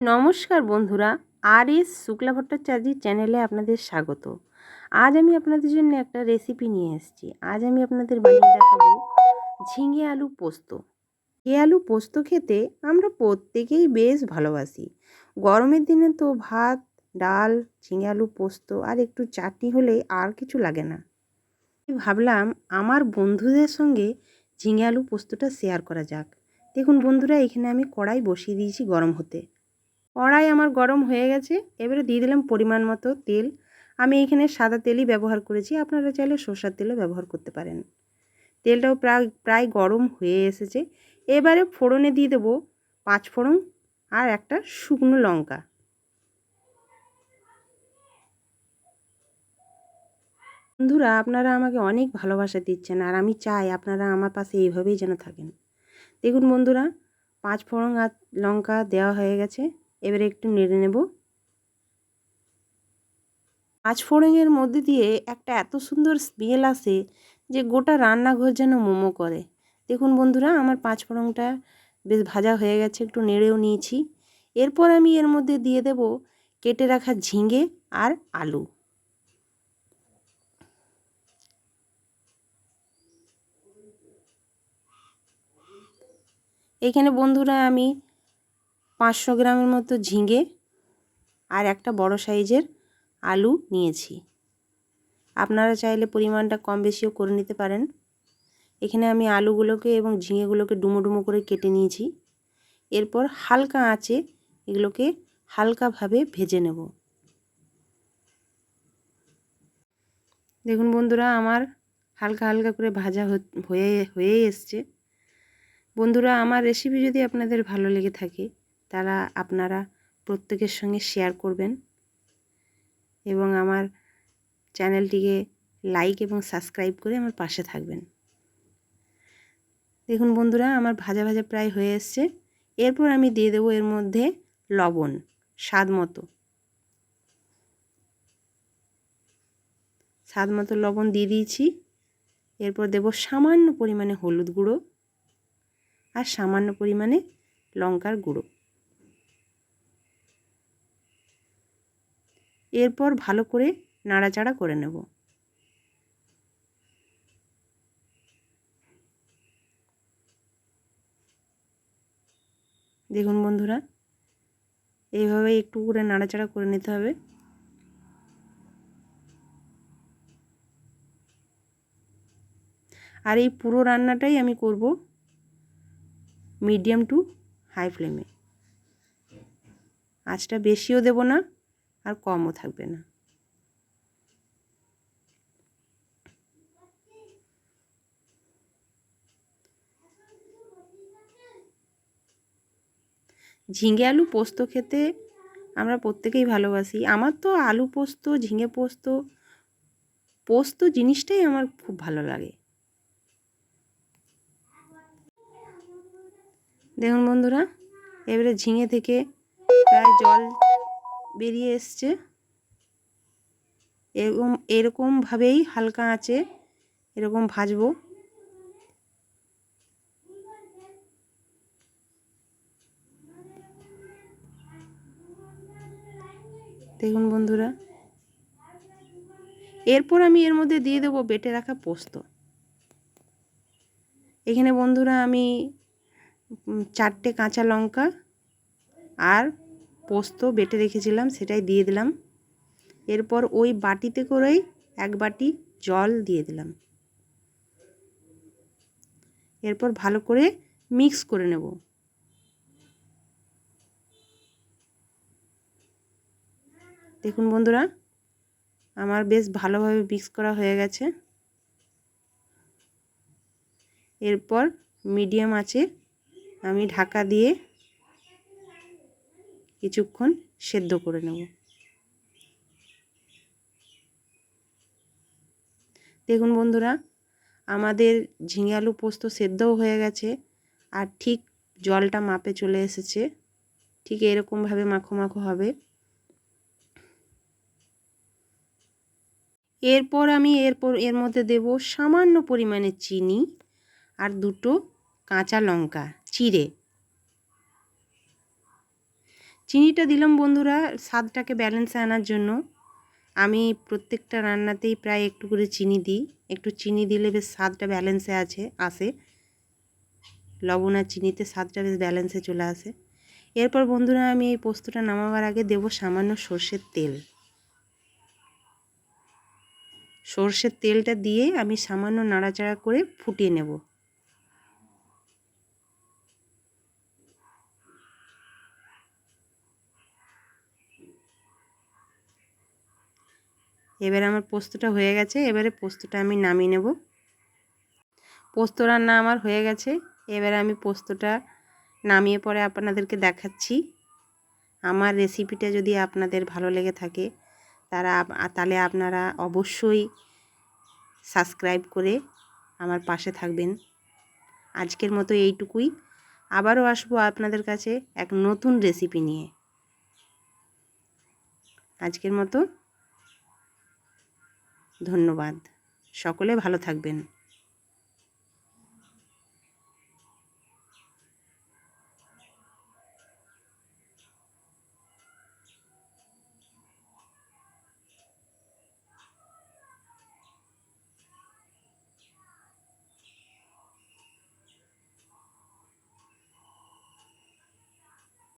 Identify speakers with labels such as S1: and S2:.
S1: নমস্কার বন্ধুরা, আর এস শুক্লা ভট্টাচার্যের চ্যানেলে আপনাদের স্বাগত। আজ আমি আপনাদের জন্য একটা রেসিপি নিয়ে এসেছি। আজ আমি আপনাদের বানিয়ে দেখাবো ঝিঙে আলু পোস্ত। এই আলু পোস্ত খেতে আমরা প্রত্যেকেই বেশ ভালোবাসি। গরমের দিনে তো ভাত, ডাল, ঝিঙে আলু পোস্ত আর একটু চাটনি হলে আর কিছু লাগে না। ভাবলাম আমার বন্ধুদের সঙ্গে ঝিঙে আলু পোস্তটা শেয়ার করা যাক। দেখুন বন্ধুরা, এখানে আমি কড়াই বসিয়ে দিয়েছি গরম হতে। কড়াই আমার গরম হয়ে গেছে। এবারে দিয়ে দিলাম পরিমাণ মতো তেল। আমি এখানে সাদা তেলই ব্যবহার করেছি, আপনারা চাইলে সরষের তেলও ব্যবহার করতে পারেন। তেলটাও প্রায় গরম হয়ে এসেছে। এবারে ফোড়নে দিয়ে দেবো 5 ফোড়ন আর একটা শুকনো লঙ্কা। বন্ধুরা, আপনারা আমাকে অনেক ভালোবাসা দিচ্ছেন আর আমি চাই আপনারা আমার পাশে এইভাবেই যেন থাকেন। দেখুন বন্ধুরা, 5 ফোড়ন আর লঙ্কা দেওয়া হয়ে গেছে। এবারে একটু নেড়ে নেব। পাঁচফোড়নের মধ্যে দিয়ে একটা এত সুন্দর স্মেল আসে যে গোটা রান্নাঘর যেন মোমো করে। দেখুন বন্ধুরা, আমার পাঁচফোড়নটা বেশ ভাজা হয়ে গেছে, একটু নেড়েও নিয়েছি। এরপর আমি এর মধ্যে দিয়ে দেব কেটে রাখা ঝিঙে আর আলু। এখানে বন্ধুরা আমি 500 গ্রামের মতো ঝিঙে আর একটা বড় সাইজের আলু নিয়েছি। আপনারা চাইলে পরিমাণটা কম বেশিও করে নিতে পারেন। এখানে আমি আলুগুলোকে এবং ঝিঙেগুলোকে ডুমো ডুমো করে কেটে নিয়েছি। এরপর হালকা আঁচে এগুলোকে হালকাভাবে ভেজে নেব। দেখুন বন্ধুরা, আমার হালকা হালকা করে ভাজা হয়ে এসছে। বন্ধুরা, আমার রেসিপি যদি আপনাদের ভালো লেগে থাকে তারা আপনারা প্রত্যেকের সঙ্গে শেয়ার করবেন এবং আমার চ্যানেলটিকে লাইক এবং সাবস্ক্রাইব করে আমার পাশে থাকবেন। দেখুন বন্ধুরা, আমার ভাজা ভাজা প্রায় হয়ে এসছে। এরপর আমি দিয়ে দেবো এর মধ্যে লবণ স্বাদ মতো লবণ দিয়ে দিয়েছি। এরপর দেব সামান্য পরিমাণে হলুদ গুঁড়ো আর সামান্য পরিমাণে লঙ্কার গুঁড়ো। এরপর ভালো করে নাড়াচাড়া করে নেব। দেখুন বন্ধুরা, এইভাবে একটু করে নাড়াচাড়া করে নিতে হবে। আর এই পুরো রান্নাটাই আমি করব মিডিয়াম টু হাই ফ্লেমে। আঁচটা বেশিও দেব না আর কমও থাকবে না। ঝিঙে আলু পোস্ত খেতে আমরা প্রত্যেকেই ভালোবাসি। আমার তো আলু পোস্ত, ঝিঙে পোস্ত জিনিসটাই আমার খুব ভালো লাগে। দেখুন বন্ধুরা, এবারে ঝিঙে থেকে প্রায় জল বেরিয়ে এসছে। এরকমভাবেই হালকা আঁচে এরকম ভাজবো। দেখুন বন্ধুরা, এরপর আমি এর মধ্যে দিয়ে দেবো বেটে রাখা পোস্ত। এখানে বন্ধুরা আমি 4টে কাঁচা লঙ্কা আর পোস্ত বেটে রেখেছিলাম সেটাই দিয়ে দিলাম। এরপর ওই বাটিতে করেই 1 বাটি জল দিয়ে দিলাম। এরপর ভালো করে মিক্স করে নেব। দেখুন বন্ধুরা, আমার বেশ ভালোভাবে মিক্স করা হয়ে গেছে। এরপর মিডিয়াম আঁচে আমি ঢাকা দিয়ে কিছুক্ষণ সেদ্ধ করে নেব। দেখুন বন্ধুরা, আমাদের ঝিঙে আলু পোস্ত সেদ্ধও হয়ে গেছে আর ঠিক জলটা মাপে চলে এসেছে। ঠিক এরকমভাবে মাখো মাখো হবে। এরপর আমি এর মধ্যে দেব সামান্য পরিমাণে চিনি আর 2টো কাঁচা লঙ্কা চিনিটা দিলাম বন্ধুরা স্বাদটাকে ব্যালেন্সে আনার জন্য। আমি প্রত্যেকটা রান্নাতেই প্রায় একটু করে চিনি দিই। একটু চিনি দিলে বেশ স্বাদটা ব্যালেন্সে আসে। লবণ আর চিনিতে স্বাদটা বেশ ব্যালেন্সে চলে আসে। এরপর বন্ধুরা আমি এই পোস্তটা নামাবার আগে দেব সামান্য সর্ষের তেল। সর্ষের তেলটা দিয়ে আমি সামান্য নাড়াচাড়া করে ফুটিয়ে নেব। এবারে আমার পোস্তটা হয়ে গেছে। এবারে পোস্তটা আমি নামিয়ে নেব। পোস্ত রান্না আমার হয়ে গেছে। এবারে আমি পোস্তটা নামিয়ে পরে আপনাদেরকে দেখাচ্ছি। আমার রেসিপিটা যদি আপনাদের ভালো লেগে থাকে তাহলে আপনারা অবশ্যই সাবস্ক্রাইব করে আমার পাশে থাকবেন। আজকের মতো এইটুকুই। আবারও আসবো আপনাদের কাছে এক নতুন রেসিপি নিয়ে। আজকের মতো ধন্যবাদ। সকলে ভালো থাকবেন।